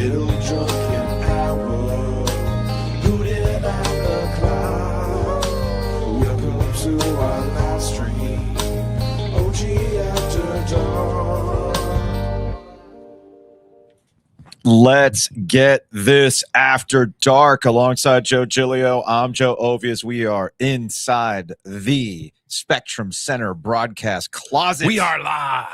little drunken hour, hooting out the cloud. Welcome to our live stream, OG After Dark. Let's get this after dark. Alongside Joe Giglio, I'm Joe Ovies. We are inside the Spectrum Center broadcast closet. We are live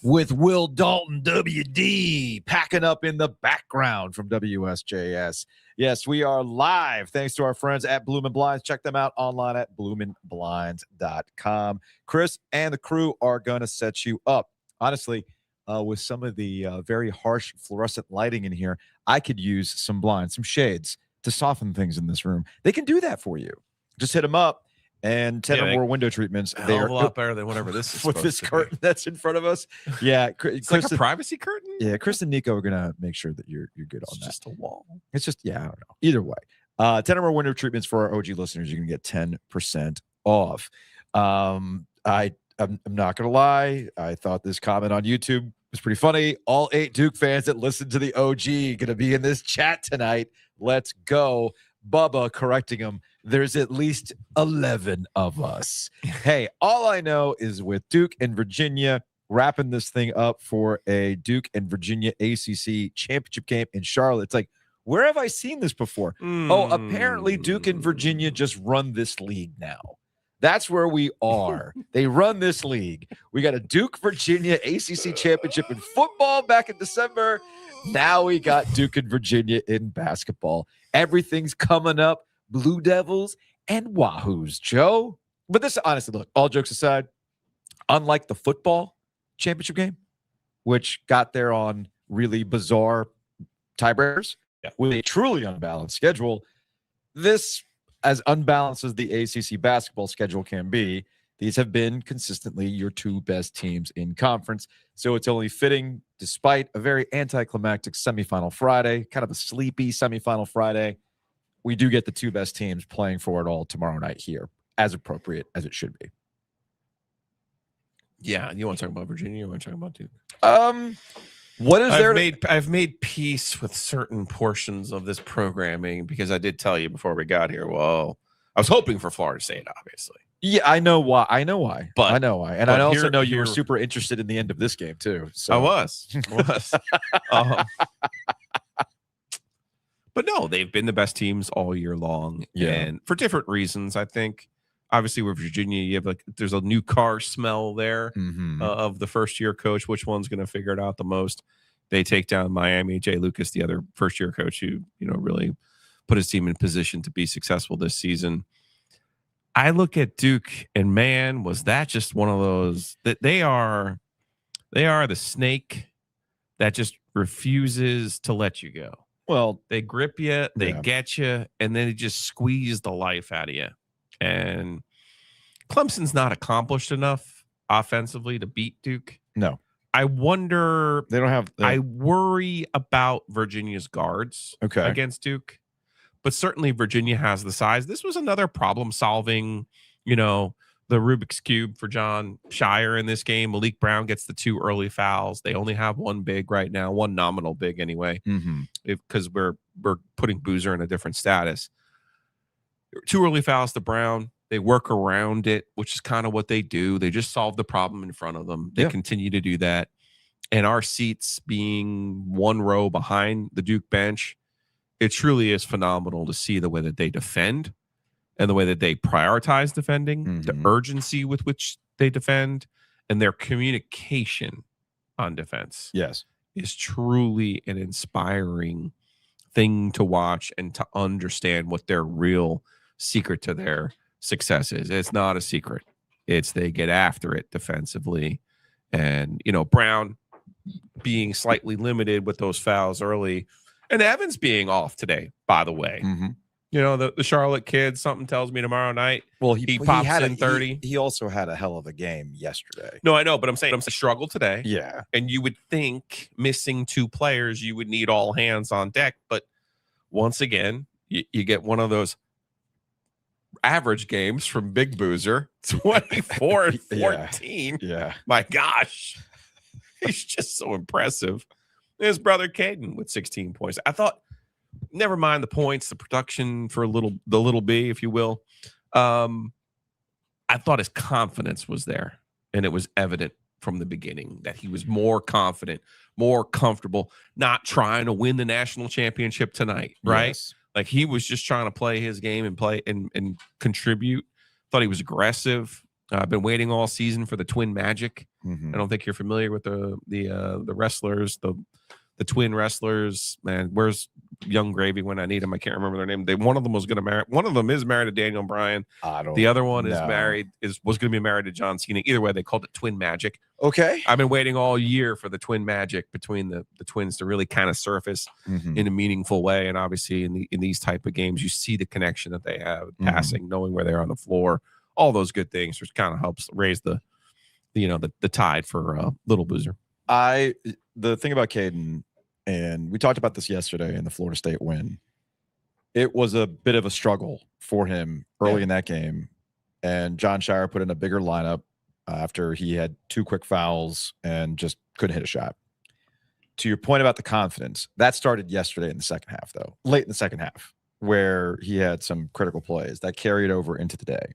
with Will Dalton, WD, packing up in the background from WSJS. Yes, we are live thanks to our friends at Bloomin Blinds. Check them out online at bloominblinds.com. Chris and the crew are going to set you up. Honestly, with some of the very harsh fluorescent lighting in here, I could use some blinds, some shades to soften things in this room. They can do that for you. Just hit them up and 10 or more window treatments. They're a lot better than whatever this is with this curtain that's in front of us. Yeah, it's like a privacy curtain. Yeah, Chris and Nico are gonna make sure that you're good on that. It's just a wall. It's just, yeah, I don't know. Either way, 10 or more window treatments for our OG listeners. You can get 10% off. I'm not gonna lie. I thought this comment on YouTube was pretty funny. All 8 Duke fans that listen to the OG gonna be in this chat tonight. Let's go. Bubba correcting him. There's at least 11 of us. Hey, all I know is with Duke and Virginia wrapping this thing up for a Duke and Virginia ACC championship game in Charlotte. It's like, where have I seen this before? Oh, apparently Duke and Virginia just run this league now. That's where we are. They run this league. We got a Duke Virginia ACC championship in football back in December. Now we got Duke and Virginia in basketball. Everything's coming up. Blue Devils and Wahoos, Joe. But this, honestly, look, all jokes aside, unlike the football championship game, which got there on really bizarre tiebreakers with a truly unbalanced schedule, this, as unbalanced as the ACC basketball schedule can be, these have been consistently your 2 best teams in conference. So it's only fitting, despite a very anticlimactic semifinal Friday, kind of a sleepy semifinal Friday, we do get the 2 best teams playing for it all tomorrow night here, as appropriate as it should be. Yeah, you want to talk about Virginia? You want to talk about Duke? What is there? I've made peace with certain portions of this programming because I did tell you before we got here. Well, I was hoping for Florida State, obviously. Yeah, I know why. And I also know you were here, super interested in the end of this game too. So I was. But no, they've been the best teams all year long, and for different reasons. I think, obviously, with Virginia, you have there's a new car smell there of the first year coach. Which one's going to figure it out the most? They take down Miami. Jay Lucas, the other first year coach, who really put his team in position to be successful this season. I look at Duke, and man, was that just one of those that they are the snake that just refuses to let you go. Well, they grip you, they get you, and then they just squeeze the life out of you. And Clemson's not accomplished enough offensively to beat Duke. No. I wonder. They don't have. I worry about Virginia's guards against Duke. But certainly Virginia has the size. This was another problem-solving, the Rubik's Cube for John Shire in this game. Malik Brown gets the 2 early fouls. They only have 1 big right now, 1 nominal big anyway, because we're putting Boozer in a different status. 2 early fouls to Brown. They work around it, which is kind of what they do. They just solve the problem in front of them. They continue to do that. And our seats being 1 row behind the Duke bench, it truly is phenomenal to see the way that they defend and the way that they prioritize defending, the urgency with which they defend, and their communication on defense. Yes, is truly an inspiring thing to watch and to understand what their real secret to their success is. It's not a secret. It's they get after it defensively. And, Brown being slightly limited with those fouls early, and Evans being off today, by the way. The Charlotte kid, something tells me tomorrow night. Well, he pops in 30. He also had a hell of a game yesterday. No, I know, but I'm saying struggle today. Yeah. And you would think missing 2 players, you would need all hands on deck. But once again, you get one of those average games from Big Boozer, 24 and 14. Yeah. My gosh. He's just so impressive. His brother Caden with 16 points. I thought, never mind the points, the production for the little B, if you will. I thought his confidence was there, and it was evident from the beginning that he was more confident, more comfortable, not trying to win the national championship tonight, right? Yes. Like he was just trying to play his game and play and contribute. Thought he was aggressive. I've been waiting all season for the twin magic. Mm-hmm. I don't think you're familiar with the wrestlers, the twin wrestlers. Man, where's Young Gravy when I need him? I can't remember their name. One of them was going to marry. One of them is married to Daniel Bryan. The other one was going to be married to John Cena. Either way, they called it twin magic. Okay. I've been waiting all year for the twin magic between the twins to really kind of surface in a meaningful way. And obviously in these type of games, you see the connection that they have, passing, knowing where they're on the floor, all those good things, which kind of helps raise the tide for Little Boozer. The thing about Caden, and we talked about this yesterday in the Florida State win, it was a bit of a struggle for him early in that game. And John Shire put in a bigger lineup after he had 2 quick fouls and just couldn't hit a shot. To your point about the confidence, that started yesterday in the second half, though, late in the second half, where he had some critical plays that carried over into the day.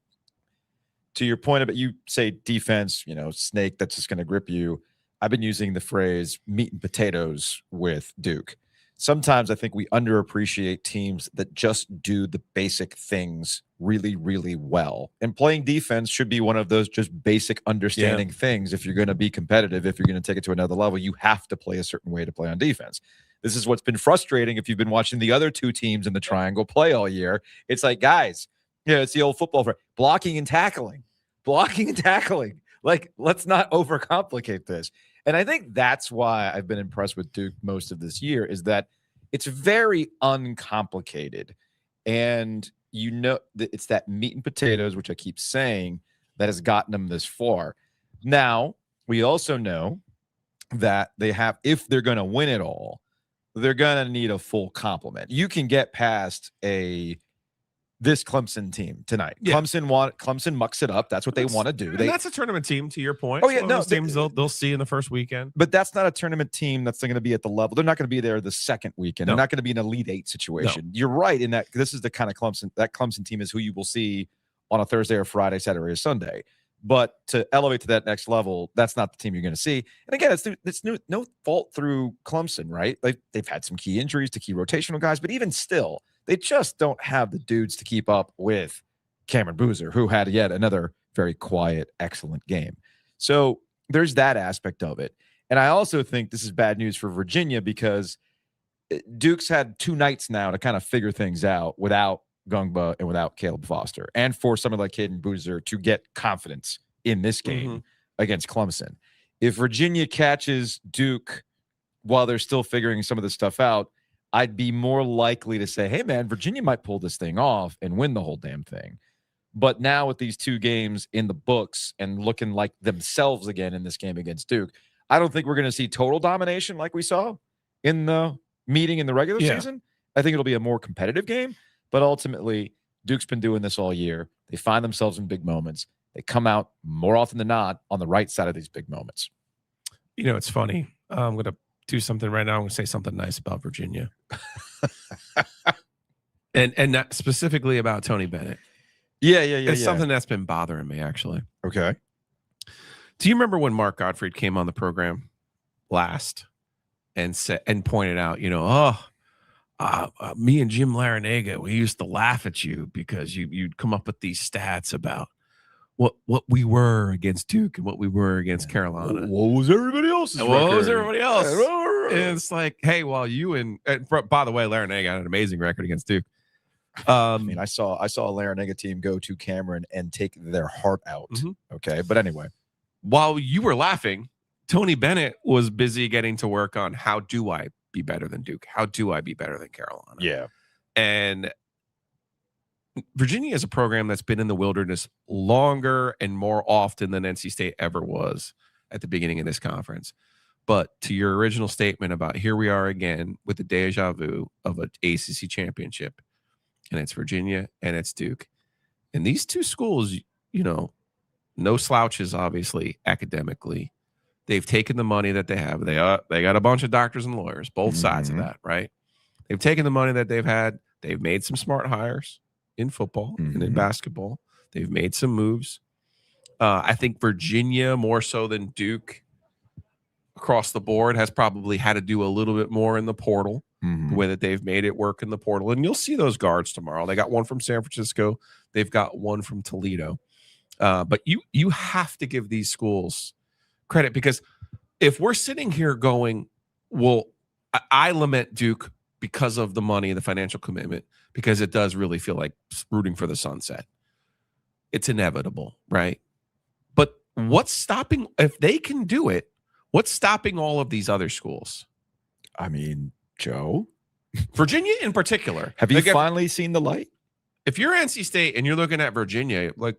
To your point about, you say defense, snake that's just going to grip you. I've been using the phrase meat and potatoes with Duke. Sometimes I think we underappreciate teams that just do the basic things really, really well. And playing defense should be one of those just basic understanding things. If you're going to be competitive, if you're going to take it to another level, you have to play a certain way to play on defense. This is what's been frustrating if you've been watching the other 2 teams in the triangle play all year. It's like, guys, it's the old football phrase, blocking and tackling. Like, let's not overcomplicate this. And I think that's why I've been impressed with Duke most of this year, is that it's very uncomplicated. And it's that meat and potatoes, which I keep saying, that has gotten them this far. Now, we also know that if they're going to win it all, they're going to need a full complement. You can get past this Clemson team tonight. Yeah. Clemson mucks it up. That's what they want to do. That's a tournament team, to your point. Oh, yeah, those teams they'll see in the first weekend. But that's not a tournament team that's going to be at the level. They're not going to be there the second weekend. They're not going to be an Elite 8 situation. You're right in that this is the kind of Clemson team is who you will see on a Thursday or Friday, Saturday or Sunday. But to elevate to that next level, that's not the team you're going to see. And again, it's no fault through Clemson, right? Like, they've had some key injuries to key rotational guys, but even still, they just don't have the dudes to keep up with Cameron Boozer, who had yet another very quiet, excellent game. So there's that aspect of it. And I also think this is bad news for Virginia, because Duke's had 2 nights now to kind of figure things out without Gungba and without Caleb Foster, and for someone like Caden Boozer to get confidence in this game against Clemson. If Virginia catches Duke while they're still figuring some of this stuff out, I'd be more likely to say, hey, man, Virginia might pull this thing off and win the whole damn thing. But now with these 2 games in the books and looking like themselves again in this game against Duke, I don't think we're going to see total domination like we saw in the meeting in the regular season. I think it'll be a more competitive game. But ultimately, Duke's been doing this all year. They find themselves in big moments. They come out more often than not on the right side of these big moments. It's funny. I'm going to do something right now. I'm going to say something nice about Virginia. and not specifically about Tony Bennett. Yeah. It's something that's been bothering me, actually. Okay. Do you remember when Mark Gottfried came on the program last and pointed out, me and Jim Larinaga, we used to laugh at you because you'd come up with these stats about what we were against Duke and what we were against Carolina. What was everybody else's record? What was everybody else? And it's like, hey, while you and by the way, Larinaga had an amazing record against Duke. I saw a Larinaga team go to Cameron and take their heart out. Okay, but anyway, while you were laughing, Tony Bennett was busy getting to work on how do I be better than Duke? How do I be better than Carolina? Yeah. And Virginia is a program that's been in the wilderness longer and more often than NC State ever was at the beginning of this conference. But to your original statement about here we are again with the deja vu of an ACC championship, and it's Virginia and it's Duke. And these 2 schools, no slouches, obviously, academically. They've taken the money that they have. They got a bunch of doctors and lawyers, both sides of that, right? They've taken the money that they've had. They've made some smart hires in football and in basketball. They've made some moves. I think Virginia, more so than Duke, across the board, has probably had to do a little bit more in the portal, the way that they've made it work in the portal. And you'll see those guards tomorrow. They got one from San Francisco. They've got one from Toledo. But you have to give these schools credit, because if we're sitting here going, well, I lament Duke because of the money, the financial commitment, because it does really feel like rooting for the sunset. It's inevitable, right? But what's stopping, if they can do it, what's stopping all of these other schools? I mean, Joe, Virginia in particular. Have you finally seen the light? If you're NC State and you're looking at Virginia, like,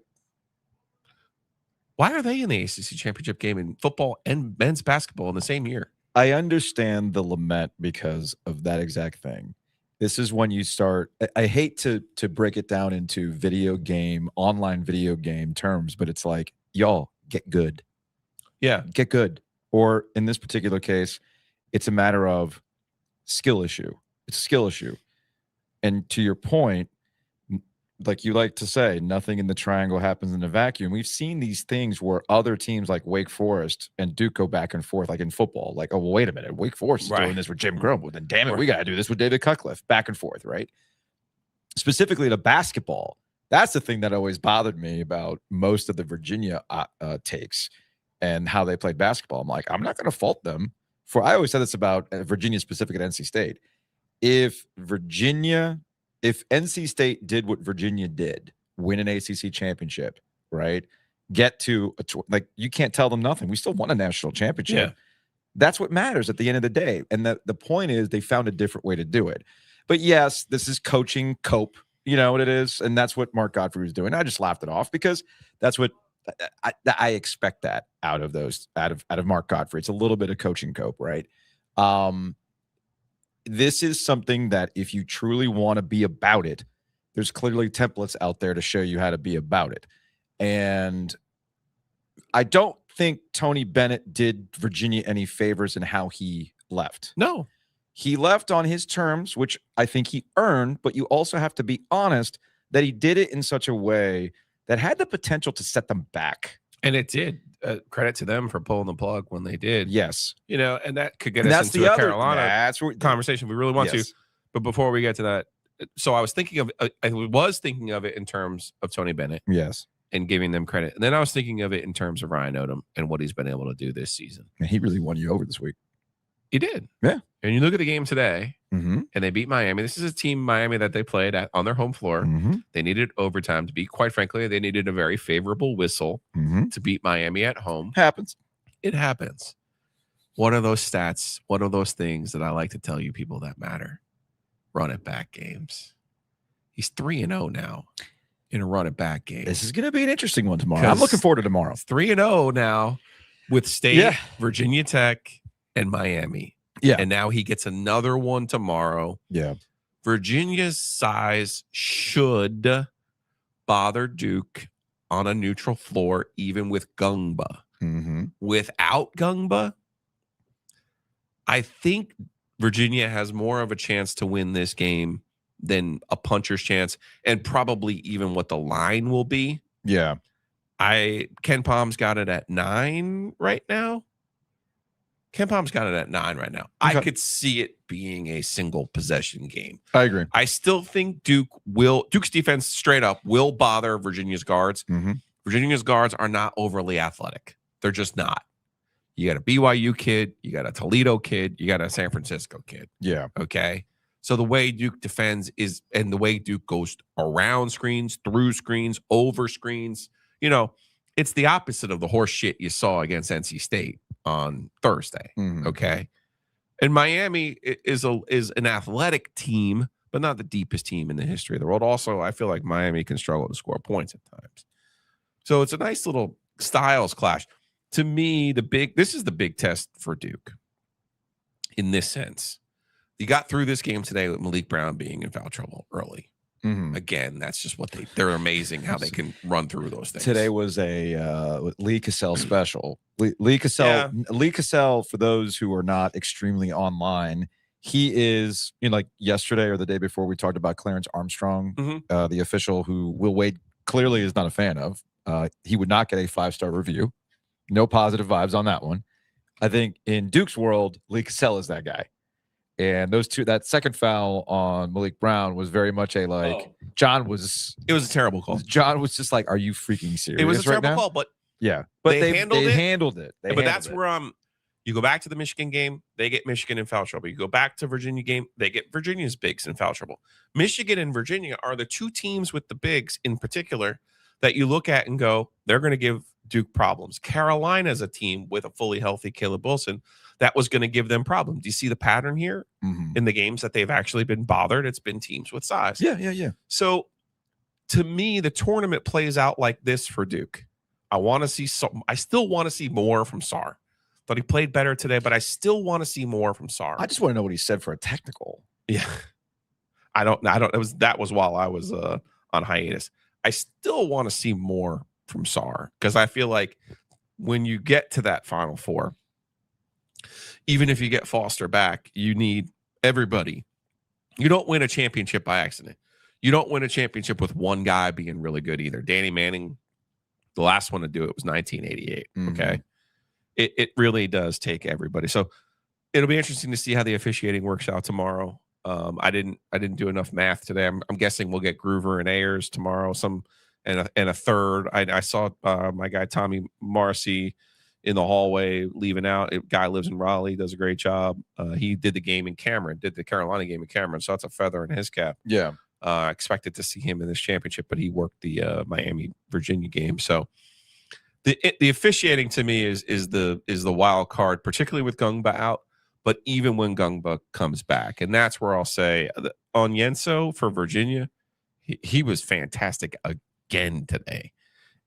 why are they in the ACC Championship game in football and men's basketball in the same year? I understand the lament because of that exact thing. This is when you start. I hate to break it down into online video game terms, but it's like, y'all get good. Yeah, get good. Or in this particular case, it's a matter of skill issue. It's a skill issue. And to your point, like you like to say, nothing in the triangle happens in a vacuum. We've seen these things where other teams like Wake Forest and Duke go back and forth, like in football. Like, oh, well, wait a minute. Wake Forest is doing this with Jim Grobe. Well, then damn it, we got to do this with David Cutcliffe. Back and forth, right? Specifically to basketball, that's the thing that always bothered me about most of the Virginia takes and how they played basketball. I'm like, I'm not going to fault them for. I always said this about Virginia specific at NC State. If NC State did what Virginia did, win an ACC championship, right? Get to like, you can't tell them nothing. We still won a national championship. Yeah. That's what matters at the end of the day. And the point is, they found a different way to do it. But yes, this is coaching cope. You know what it is, and that's what Mark Godfrey was doing. I just laughed it off because that's what I expect that out of Mark Godfrey. It's a little bit of coaching cope, right? This is something that if you truly want to be about it, there's clearly templates out there to show you how to be about it. And I don't think Tony Bennett did Virginia any favors in how he left. No. He left on his terms, which I think he earned, but you also have to be honest that he did it in such a way that had the potential to set them back. And it did. Credit to them for pulling the plug when they did. Yes. You know, and that could get us into a Carolina conversation. We really want to. But before we get to that, so I was thinking of it in terms of Tony Bennett. Yes. And giving them credit. And then I was thinking of it in terms of Ryan Odom and what he's been able to do this season. And he really won you over this week. He did. Yeah. And you look at the game today, and they beat Miami. This is a team, Miami, that they played on their home floor. They needed overtime to beat. Quite frankly, they needed a very favorable whistle to beat Miami at home. Happens. It happens. One of those stats, one of those things that I like to tell you people that matter. Run it back games. He's 3-0 now in a run it back game. This is going to be an interesting one tomorrow. I'm looking forward to tomorrow. 3-0 now with State, Virginia Tech, and Miami. Yeah. And now he gets another one tomorrow. Yeah. Virginia's size should bother Duke on a neutral floor, even with Gungba. Without Gungba, I think Virginia has more of a chance to win this game than a puncher's chance, and probably even what the line will be. Yeah. Ken Palm's got it at 9 right now. Okay. I could see it being a single possession game. I agree. I still think Duke's defense straight up will bother Virginia's guards. Virginia's guards are not overly athletic. They're just not. You got a BYU kid, you got a Toledo kid, you got a San Francisco kid. Yeah. Okay. So the way Duke defends and the way Duke goes around screens, through screens, over screens, you know, it's the opposite of the horse shit you saw against NC State on Thursday. Okay. And Miami is an athletic team, but not the deepest team in the history of the world. Also, I feel like Miami can struggle to score points at times. So it's a nice little styles clash. To me, this is the big test for Duke in this sense. You got through this game today with Malik Brown being in foul trouble early. Again, that's just what they're amazing how they can run through those things. Today was a Lee Cassell special. Lee Cassell, for those who are not extremely online, he is, like yesterday or the day before, we talked about Clarence Armstrong, the official who Will Wade clearly is not a fan of. He would not get a 5-star review. No positive vibes on that one. I think in Duke's world, Lee Cassell is that guy. And that second foul on Malik Brown was very much John was. It was a terrible call. John was just like, "Are you freaking serious?" It was a terrible call, but yeah, but they handled it. But that's where you go back to the Michigan game, they get Michigan in foul trouble. You go back to Virginia game, they get Virginia's bigs in foul trouble. Michigan and Virginia are the two teams with the bigs in particular that you look at and go, they're going to give Duke problems. Carolina's a team with a fully healthy Caleb Wilson that was going to give them problems. Do you see the pattern here in the games that they've actually been bothered? It's been teams with size. Yeah. So to me, the tournament plays out like this for Duke. I still want to see more from Sarr. Thought he played better today, but I still want to see more from Sarr. I just want to know what he said for a technical. Yeah. That was while I was on hiatus. I still want to see more from Sarr because I feel like when you get to that Final Four, even if you get Foster back, you need everybody. You don't win a championship by accident. You don't win a championship with one guy being really good either. Danny Manning, the last one to do it was 1988. Okay. It really does take everybody. So it'll be interesting to see how the officiating works out tomorrow. I didn't do enough math today. I'm guessing we'll get Groover and Ayers tomorrow. And a third. I saw my guy Tommy Marcy in the hallway leaving out. A guy lives in Raleigh, does a great job. He did the game in Cameron, did the Carolina game in Cameron. So that's a feather in his cap. Yeah. Expected to see him in this championship, but he worked the Miami Virginia game. So the officiating to me is the wild card, particularly with Gungba out. But even when Gungba comes back, and that's where I'll say on Yenso for Virginia, he was fantastic again today.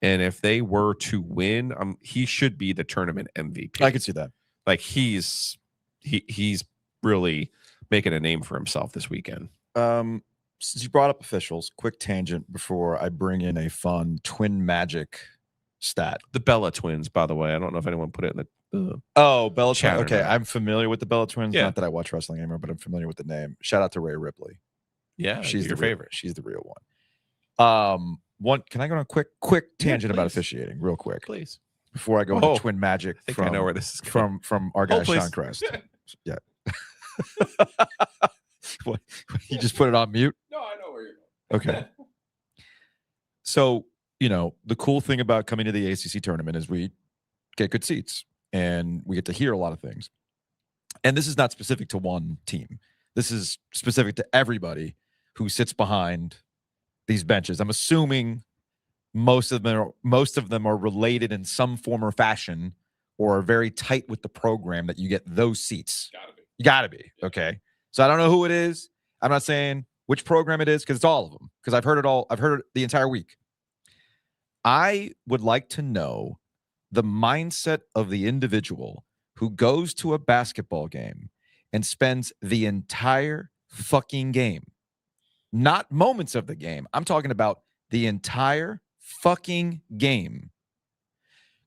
And if they were to win, he should be the tournament MVP. I could see that. Like he's really making a name for himself this weekend. Since you brought up officials, quick tangent before I bring in a fun twin magic stat. The Bella twins, by the way. I don't know if anyone put it in the Bella twins. Okay, I'm familiar with the Bella twins. Yeah. Not that I watch wrestling anymore, but I'm familiar with the name. Shout out to Rhea Ripley. Yeah, she's your favorite. She's the real one. Can I go on a quick tangent about officiating, real quick, please, before I go into twin magic? I think I know where this is going. from our guy Sean Crest. Yeah. What, you just put it on mute? No, I know where you're going. Okay. So, the cool thing about coming to the ACC tournament is we get good seats and we get to hear a lot of things. And this is not specific to one team. This is specific to everybody who sits behind these benches. I'm assuming most of them are related in some form or fashion or are very tight with the program that you get those seats. You gotta be. Okay. So I don't know who it is. I'm not saying which program it is because it's all of them. Because I've heard it all. I've heard it the entire week. I would like to know the mindset of the individual who goes to a basketball game and spends the entire fucking game, not moments of the game. I'm talking about the entire fucking game,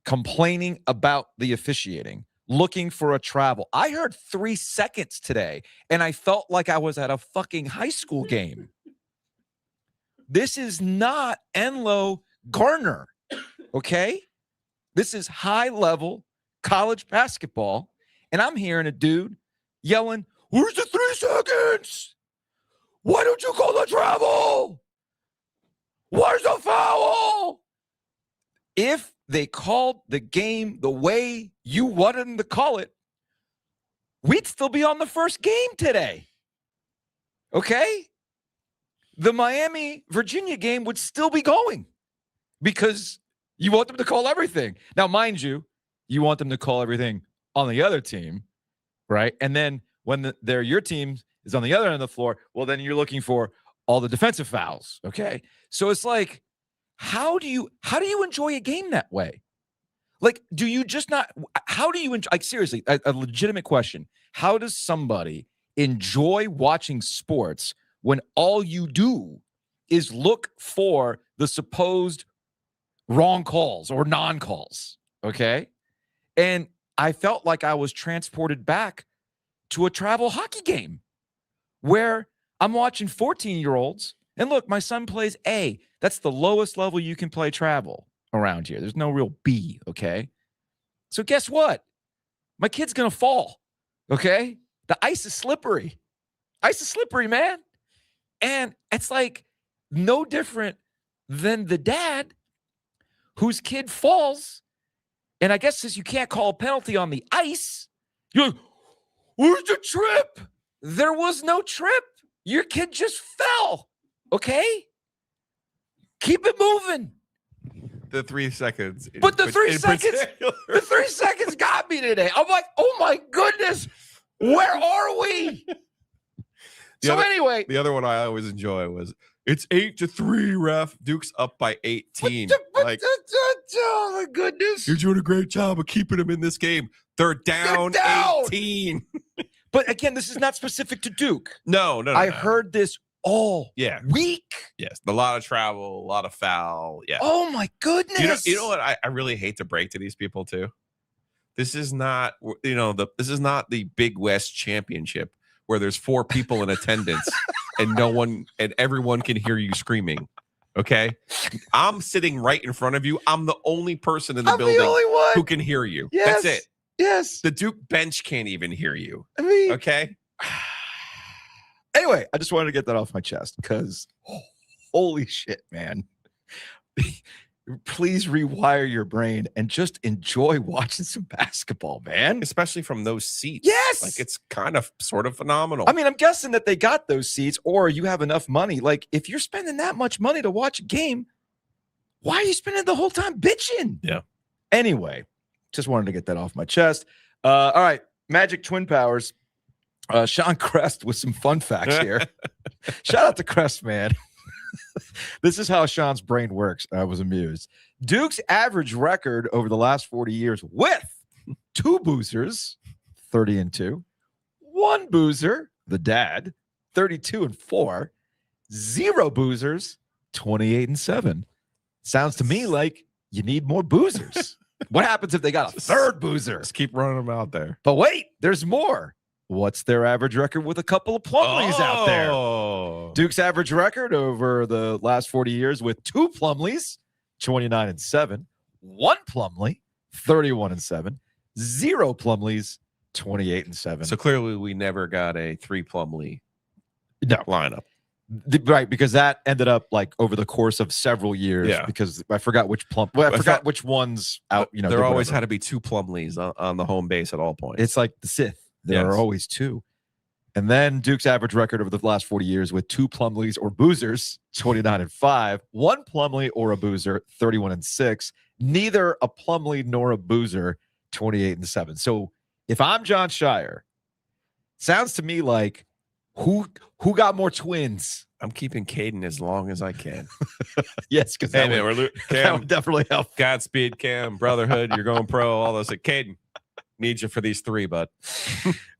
complaining about the officiating, looking for a travel. I heard 3 seconds today, and I felt like I was at a fucking high school game. This is not Enlo Garner, okay? This is high-level college basketball, and I'm hearing a dude yelling, "Where's the 3 seconds? Why don't you call the travel? Where's the foul?" If they called the game the way you wanted them to call it, we'd still be on the first game today. Okay? The Miami-Virginia game would still be going because you want them to call everything. Now, mind you, you want them to call everything on the other team, right? And then when your team is on the other end of the floor, well, then you're looking for all the defensive fouls, okay? So it's like, how do you enjoy a game that way? Like, do you just not, how do you enjoy, like, seriously, a legitimate question. How does somebody enjoy watching sports when all you do is look for the supposed wrong calls or non-calls, okay? And I felt like I was transported back to a travel hockey game where I'm watching 14-year-olds. And look, my son plays A. That's the lowest level you can play travel around here. There's no real B, okay? So guess what? My kid's going to fall, okay? The ice is slippery. Ice is slippery, man. And it's like no different than the dad whose kid falls. And I guess since you can't call a penalty on the ice, you're like, where's the trip? There was no trip. Your kid just fell. Okay? Keep it moving. The 3 seconds. But the 3 seconds got me today. I'm like, oh my goodness, where are we? Anyway. The other one I always enjoy was, it's 8-3, ref. Duke's up by 18. Like, oh my goodness. You're doing a great job of keeping him in this game. They're down 18. But again, this is not specific to Duke. No. I heard this all week. Yes. A lot of travel, a lot of foul. Yeah. Oh my goodness. You know what I really hate to break to these people too? This is not, this is not the Big West Championship where there's 4 people in attendance and everyone can hear you screaming. Okay. I'm sitting right in front of you. I'm the only person in the building who can hear you. Yes. That's it. Yes. The Duke bench can't even hear you. I mean, okay. Anyway, I just wanted to get that off my chest because holy shit, man. Please rewire your brain and just enjoy watching some basketball, man. Especially from those seats. Yes. Like it's kind of sort of phenomenal. I mean, I'm guessing that they got those seats or you have enough money. Like if you're spending that much money to watch a game, why are you spending the whole time bitching? Yeah. Anyway, just wanted to get that off my chest. All right. Magic Twin Powers. Sean Crest with some fun facts here. Shout out to Crest, man. This is how Sean's brain works. I was amused. Duke's average record over the last 40 years with 2 boozers, 30-2, 1 boozer, the dad, 32-4, 0 boozers, 28-7. Sounds to me like you need more boozers. What happens if they got a 3rd boozer? Just keep running them out there. But wait, there's more. What's their average record with a couple of Plumleys out there? Duke's average record over the last 40 years with 2 Plumleys, 29-7, 1 Plumlee, 31-7, 0 Plumleys, 28-7. So clearly we never got a 3 Plumlee lineup. Right, because that ended up like over the course of several years. Yeah. Because I forgot which forgot which ones out. There always had to be 2 Plumleys on the home base at all points. It's like the Sith. There are always 2. And then Duke's average record over the last 40 years with 2 Plumleys or boozers, 29-5, 1 Plumlee or a boozer, 31-6, neither a Plumlee nor a boozer, 28-7. So if I'm John Shire, sounds to me like who got more twins? I'm keeping Caden as long as I can. Yes, because that would definitely help. Godspeed, Cam, Brotherhood, you're going pro, all those. Caden, need you for these 3, bud.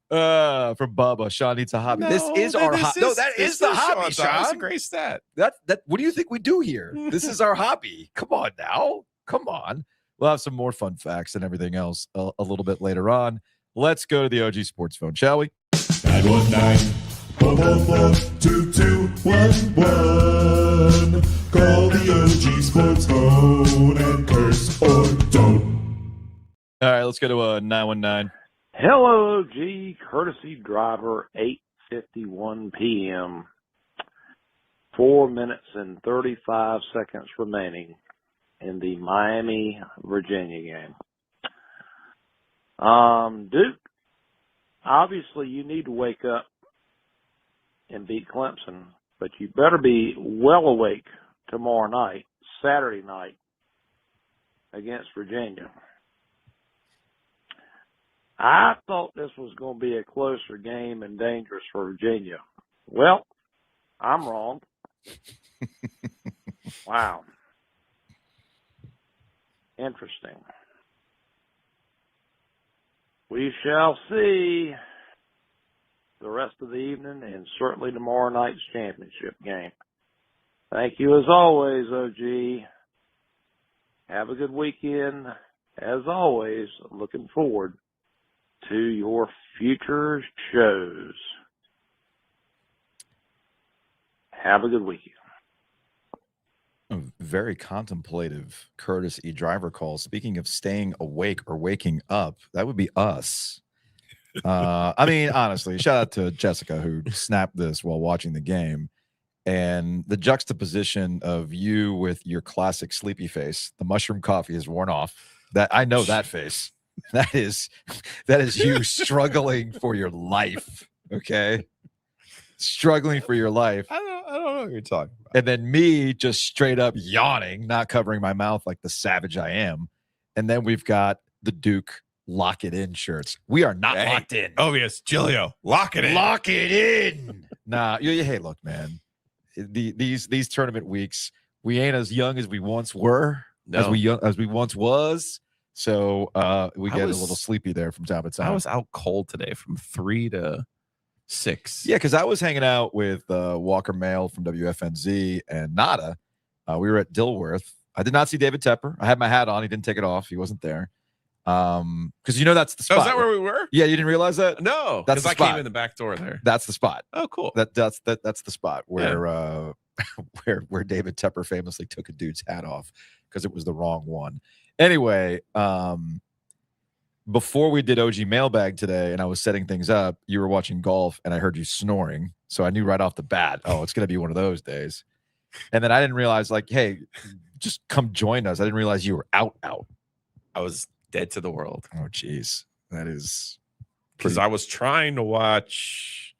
From Bubba, Sean needs a hobby. This is our hobby. No, that is the hobby, Sean. That's a great stat. That what do you think we do here? This is our hobby. Come on now. Come on. We'll have some more fun facts and everything else a little bit later on. Let's go to the OG Sports phone, shall we? 919-444-2211. Call the OG Sports phone and curse or don't. All right, let's go to 919. Hello, OG. Courtesy driver, 8:51 p.m. 4 minutes and 35 seconds remaining in the Miami, Virginia game. Duke, obviously you need to wake up and beat Clemson, but you better be well awake tomorrow night, Saturday night, against Virginia. I thought this was going to be a closer game and dangerous for Virginia. Well, I'm wrong. Wow. Interesting. We shall see the rest of the evening and certainly tomorrow night's championship game. Thank you as always, OG. Have a good weekend. As always, looking forward to your future shows. Have a good weekend. A very contemplative Curtis E. Driver call. Speaking of staying awake or waking up, that would be us. I mean, honestly, shout out to Jessica who snapped this while watching the game. And the juxtaposition of you with your classic sleepy face, the mushroom coffee is worn off. That I know that face. That is you struggling for your life. Okay. Struggling for your life. I don't know what you're talking about. And then me just straight up yawning, not covering my mouth like the savage I am. And then we've got the Duke lock it in shirts. We are not locked in. Ovies Giglio, lock it in. Lock it in. Nah, hey, look, man. These tournament weeks, we ain't as young as we once were, as we once was. So we get a little sleepy there from time to time. I was out cold today from 3 to 6. Yeah, because I was hanging out with Walker Mail from WFNZ and Nada. We were at Dilworth. I did not see David Tepper. I had my hat on. He didn't take it off. He wasn't there. Because that's the spot. Oh, is that where we were? Yeah, you didn't realize that? No, that's the I spot. came in the back door there. That's the spot. Oh, cool. That's the spot where where David Tepper famously took a dude's hat off because it was the wrong one. Anyway, before we did OG Mailbag today and I was setting things up, you were watching golf and I heard you snoring. So I knew right off the bat, oh, it's going to be one of those days. And then I didn't realize, like, hey, just come join us. I didn't realize you were out. I was dead to the world. Oh, geez. That is because I was trying to watch.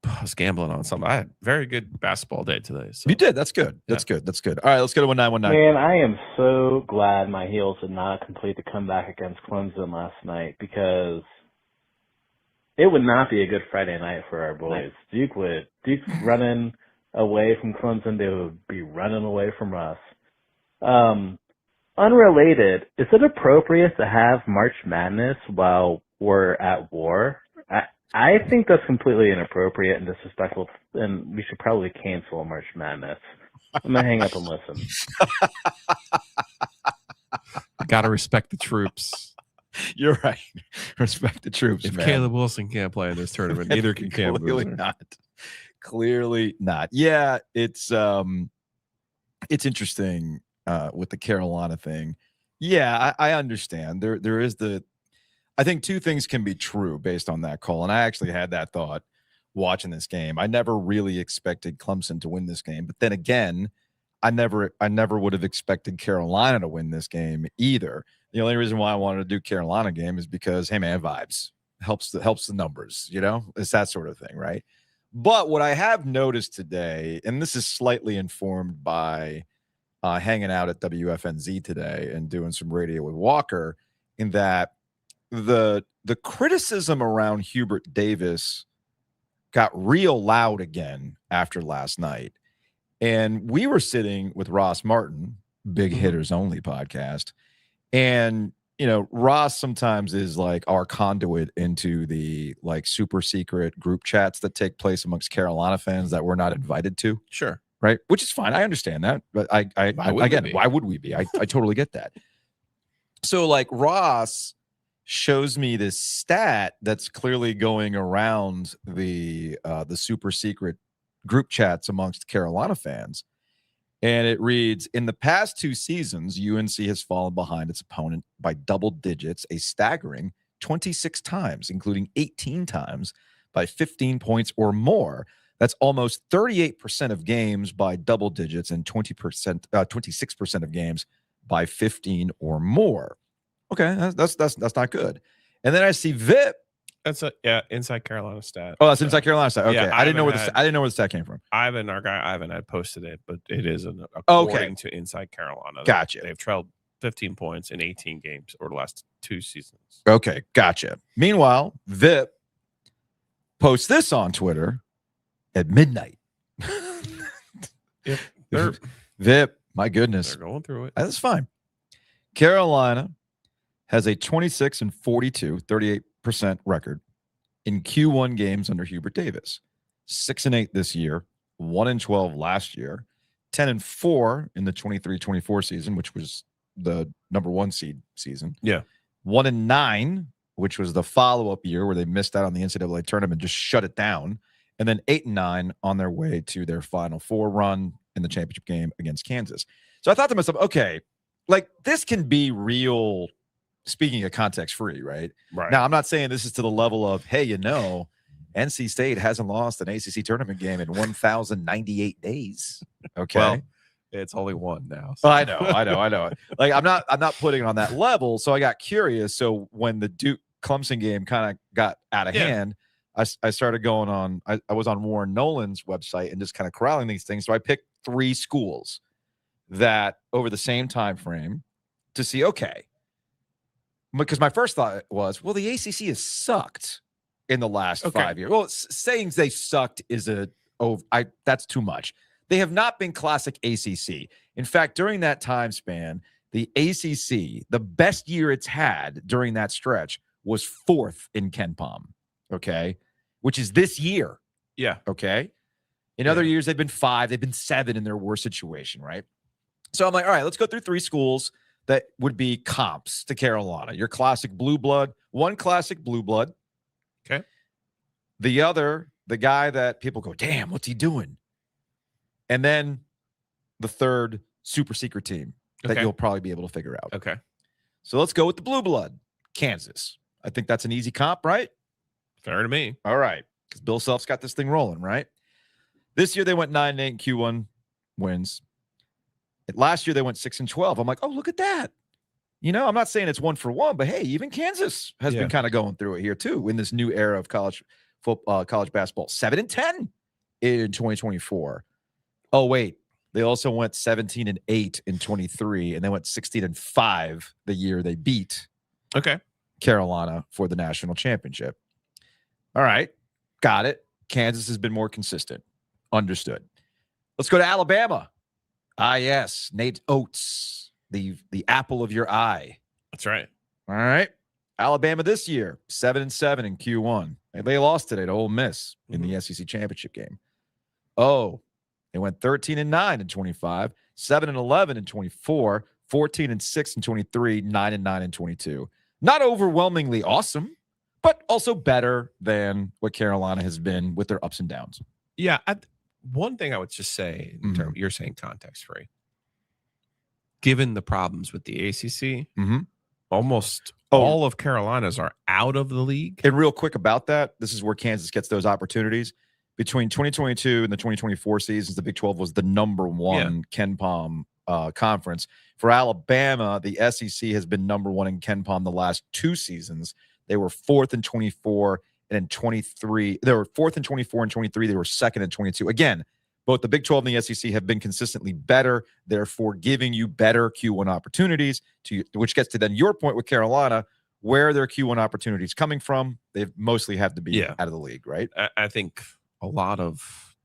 I was gambling on something. I had a very good basketball day today. So. You did. That's good. That's good. All right, let's go to 1919. Man, I am so glad my Heels did not complete the comeback against Clemson last night because it would not be a good Friday night for our boys. Duke's running away from Clemson. They would be running away from us. Unrelated, is it appropriate to have March Madness while we're at war? I think that's completely inappropriate and disrespectful, and we should probably cancel March Madness. I'm going to hang up and listen. Got to respect the troops. You're right. Respect the troops, if man. Caleb Wilson can't play in this tournament, neither can Cam. Clearly not. Yeah, it's interesting with the Carolina thing. Yeah, I understand. There is I think two things can be true based on that call. And I actually had that thought watching this game. I never really expected Clemson to win this game. But then again, I never would have expected Carolina to win this game either. The only reason why I wanted to do Carolina game is because, hey, man, vibes. Helps the numbers, It's that sort of thing, right? But what I have noticed today, and this is slightly informed by hanging out at WFNZ today and doing some radio with Walker, in that the criticism around Hubert Davis got real loud again after last night. And we were sitting with Ross Martin, Big Hitters Only podcast. And, Ross sometimes is like our conduit into the like super secret group chats that take place amongst Carolina fans that we're not invited to. Sure. Right. Which is fine. I understand that. But why would we be? I totally get that. So like Ross shows me this stat that's clearly going around the super secret group chats amongst Carolina fans. And it reads, in the past 2 seasons, UNC has fallen behind its opponent by double digits, a staggering 26 times, including 18 times by 15 points or more. That's almost 38% of games by double digits and 26% of games by 15 or more. Okay, that's not good. And then I see VIP. That's inside Carolina stat. Oh, that's inside Carolina stat. Okay, Yeah, I didn't know where the stat came from. Our guy Ivan had posted it, but it is according to Inside Carolina. Gotcha. They've trailed 15 points in 18 games over the last 2 seasons. Okay, gotcha. Meanwhile, VIP posts this on Twitter at midnight. VIP, my goodness, They're going through it. That's fine. Carolina has a 26-42, 38% record in Q1 games under Hubert Davis. 6-8 this year, 1-12 last year, 10-4 in the 23-24 season, which was the number 1 seed season. Yeah. 1-9, which was the follow-up year where they missed out on the NCAA tournament, just shut it down. And then 8-9 on their way to their Final Four run in the championship game against Kansas. So I thought to myself, okay, like this can be real, speaking of context free, right? Right. Now, I'm not saying this is to the level of, hey, NC State hasn't lost an ACC tournament game in 1,098 days. Okay. Well, it's only one now. So. I know. Like I'm not putting it on that level. So I got curious. So when the Duke Clemson game kind of got out of hand, I started going on. I was on Warren Nolan's website and just kind of corralling these things. So I picked 3 schools that over the same time frame to see, okay, because my first thought was, well, the ACC has sucked in the last 5 years. Well, saying they sucked is that's too much. They have not been classic ACC. In fact, during that time span, the ACC, the best year it's had during that stretch was 4th in KenPom, okay, which is this year. Yeah. Okay. In other years, they've been 5, they've been 7 in their worst situation, right? So I'm like, all right, let's go through 3 schools that would be comps to Carolina. Your classic blue blood, one classic blue blood. Okay. The other, the guy that people go, damn, what's he doing? And then the third super secret team that you'll probably be able to figure out. Okay. So let's go with the blue blood, Kansas. I think that's an easy comp, right? Fair to me. All right. Because Bill Self's got this thing rolling, right? This year they went 9-8 in Q1 wins. Last year they went 6-12. I'm like, oh, look at that. I'm not saying it's 1 for 1, but hey, even Kansas has been kind of going through it here too in this new era of college football, college basketball. 7-10 in 2024. Oh wait, they also went 17-8 in 23, and they went 16-5 the year they beat Carolina for the national championship. All right, got it. Kansas has been more consistent. Understood. Let's go to Alabama. Yes, Nate Oates, the apple of your eye. That's right. All right. Alabama this year, 7-7 in Q1. And they lost today to Ole Miss in the SEC championship game. Oh, they went 13-9 in 25, 7-11 in 24, 14-6 in 23, 9-9 in 22. Not overwhelmingly awesome, but also better than what Carolina has been with their ups and downs. Yeah. One thing I would just say, in terms, you're saying context free. Given the problems with the ACC, almost all of Carolinas are out of the league. And real quick about that, this is where Kansas gets those opportunities. Between 2022 and the 2024 seasons, the Big 12 was the number 1 KenPom conference. For Alabama, the SEC has been number 1 in KenPom the last 2 seasons. They were 4th in 24 and in 23. They were 4th in 24 and 23. They were 2nd in 22. Again, both the Big 12 and the SEC have been consistently better, therefore giving you better Q1 opportunities, which gets to then your point with Carolina, where are their Q1 opportunities coming from? They mostly have to be out of the league, right? I think a lot of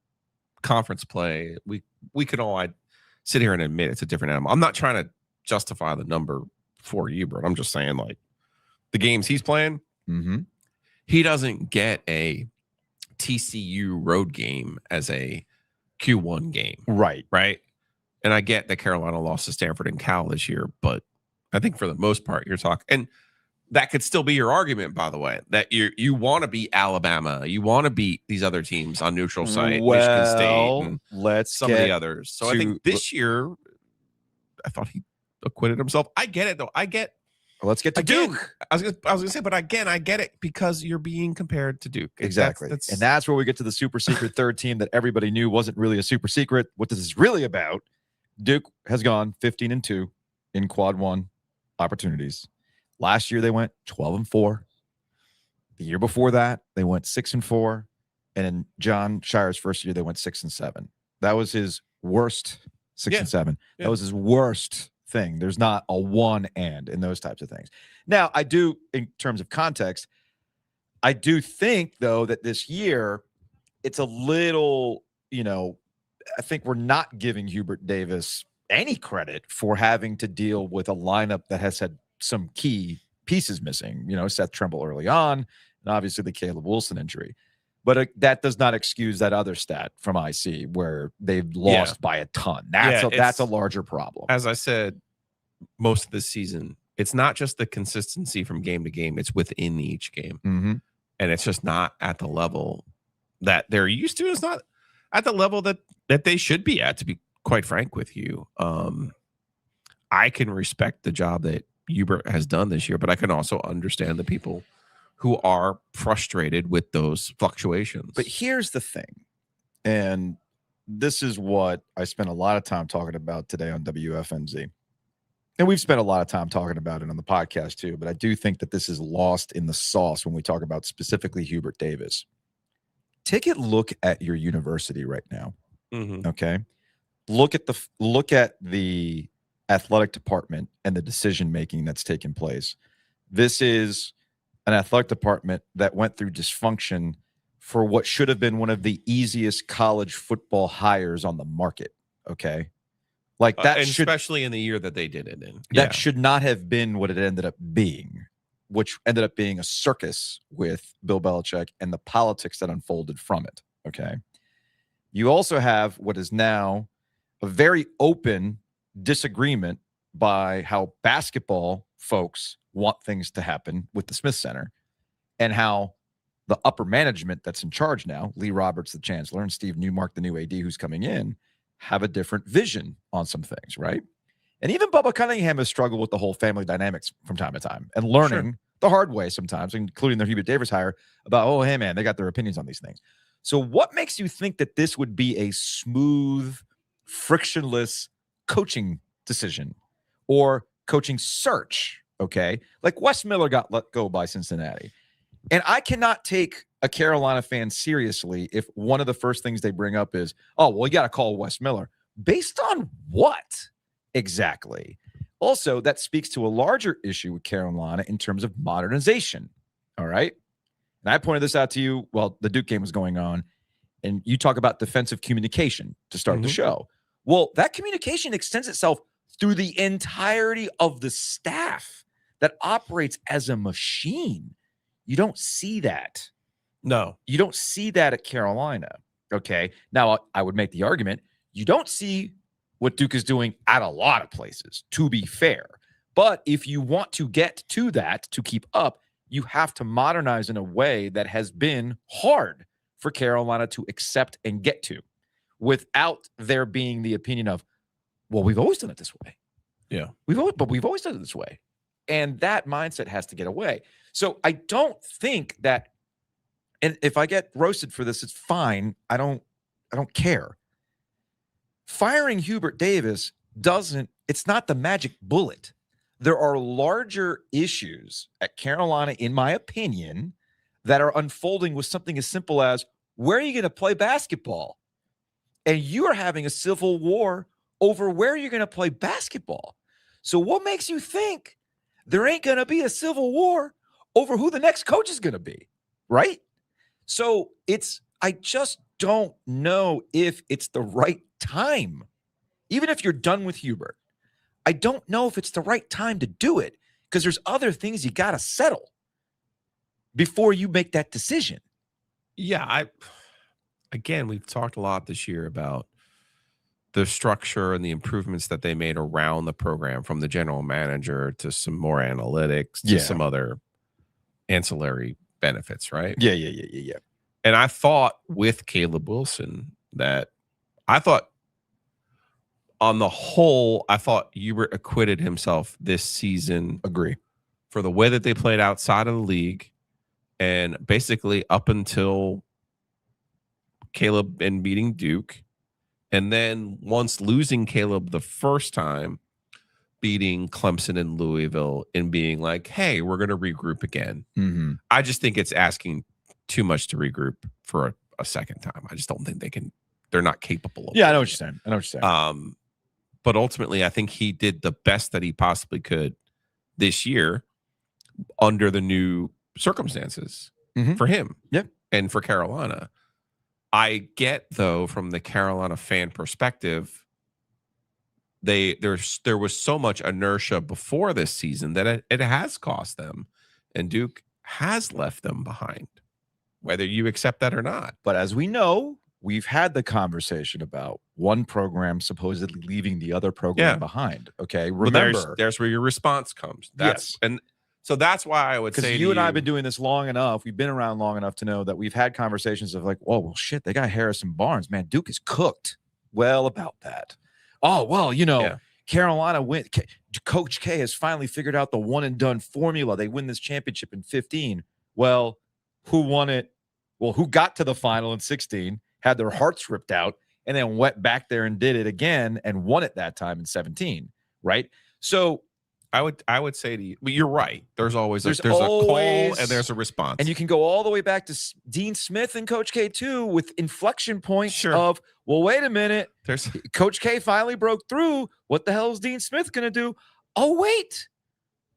conference play, we can all sit here and admit it's a different animal. I'm not trying to justify the number for Hubert. I'm just saying, like, the games he's playing, he doesn't get a TCU road game as a Q1 game. Right. And I get that Carolina lost to Stanford and Cal this year, but I think for the most part, you're talking, and that could still be your argument, by the way, that you want to beat Alabama, you want to beat these other teams on neutral site, Michigan State, and some of the others. So I think this year, I thought he acquitted himself. I get it though. Let's get to Duke. I was gonna say, but again, I get it because you're being compared to Duke. Exactly. And that's where we get to the super secret third team that everybody knew wasn't really a super secret. What this is really about. Duke has gone 15-2 in quad 1 opportunities. Last year they went 12-4. The year before that, they went 6-4. And in John Shire's first year, they went 6-7. That was his worst 6-7. That was his worst thing. There's not a 1 and in those types of things. Now, I do, in terms of context, I do think, though, that this year it's a little, I think we're not giving Hubert Davis any credit for having to deal with a lineup that has had some key pieces missing. Seth Trimble early on, and obviously the Caleb Wilson injury. But that does not excuse that other stat from IC where they've lost by a ton. That's a larger problem. As I said, most of the season, it's not just the consistency from game to game. It's within each game. Mm-hmm. And it's just not at the level that they're used to. It's not at the level that they should be at, to be quite frank with you. I can respect the job that Hubert has done this year, but I can also understand the people who are frustrated with those fluctuations. But here's the thing, and this is what I spent a lot of time talking about today on WFNZ. And we've spent a lot of time talking about it on the podcast too, but I do think that this is lost in the sauce when we talk about specifically Hubert Davis. Take a look at your university right now. Mm-hmm. Okay. Look at the athletic department and the decision-making that's taken place. This is an athletic department that went through dysfunction for what should have been one of the easiest college football hires on the market. Okay. Like that, especially in the year that they did it in. That should not have been what it ended up being, which ended up being a circus with Bill Belichick and the politics that unfolded from it. Okay. You also have what is now a very open disagreement by how basketball folks want things to happen with the Smith Center, and how the upper management that's in charge now, Lee Roberts, the chancellor, and Steve Newmark, the new AD who's coming in, have a different vision on some things, right? And even Bubba Cunningham has struggled with the whole family dynamics from time to time and learning the hard way sometimes, including their Hubert Davis hire, about, oh, hey, man, they got their opinions on these things. So what makes you think that this would be a smooth, frictionless coaching decision or coaching search? Okay. Like Wes Miller got let go by Cincinnati. And I cannot take a Carolina fan seriously if one of the first things they bring up is, oh, well, you got to call Wes Miller. Based on what exactly? Also, that speaks to a larger issue with Carolina in terms of modernization. All right. And I pointed this out to you while the Duke game was going on, and you talk about defensive communication to start the show. Well, that communication extends itself through the entirety of the staff that operates as a machine. You don't see that. No. You don't see that at Carolina. Okay. Now, I would make the argument you don't see what Duke is doing at a lot of places, to be fair. But if you want to get to that, to keep up, you have to modernize in a way that has been hard for Carolina to accept and get to, without there being the opinion of, well, we've always done it this way. Yeah. We've always done it this way. And that mindset has to get away. So I don't think that, and if I get roasted for this, it's fine. I don't care. Firing Hubert Davis it's not the magic bullet. There are larger issues at Carolina, in my opinion, that are unfolding with something as simple as, where are you going to play basketball? And you are having a civil war over where you're going to play basketball. So what makes you think there ain't going to be a civil war over who the next coach is going to be, right? So I just don't know if it's the right time. Even if you're done with Hubert, I don't know if it's the right time to do it, because there's other things you got to settle before you make that decision. Yeah, again, we've talked a lot this year about the structure and the improvements that they made around the program, from the general manager to some more analytics to some other ancillary benefits, right? Yeah. And I thought with Caleb Wilson that on the whole, I thought Hubert acquitted himself this season. Agree. For the way that they played outside of the league, and basically up until Caleb and beating Duke. And then once losing Caleb the first time, beating Clemson and Louisville, and being like, hey, we're going to regroup again. Mm-hmm. I just think it's asking too much to regroup for a second time. I just don't think they're not capable of I know what you're saying. But ultimately, I think he did the best that he possibly could this year under the new circumstances for him and for Carolina. I get, though, from the Carolina fan perspective, there was so much inertia before this season that it has cost them, and Duke has left them behind whether you accept that or not. But as we know, we've had the conversation about one program supposedly leaving the other program behind. Okay, remember, well, there's where your response comes. And so that's why I would say, because you and I have been doing this long enough. We've been around long enough to know that we've had conversations of like, oh well, shit, they got Harrison Barnes, man. Duke is cooked. Well, about that. Oh well, Carolina went. Coach K has finally figured out the one and done formula. They win this championship in 15. Well, who won it? Well, who got to the final in 16, had their hearts ripped out, and then went back there and did it again and won it that time in 17, right? So I would say to you, but you're right. There's always a call and there's a response. And you can go all the way back to Dean Smith and Coach K too, with inflection points of, well, wait a minute. Coach K finally broke through. What the hell is Dean Smith going to do? Oh, wait.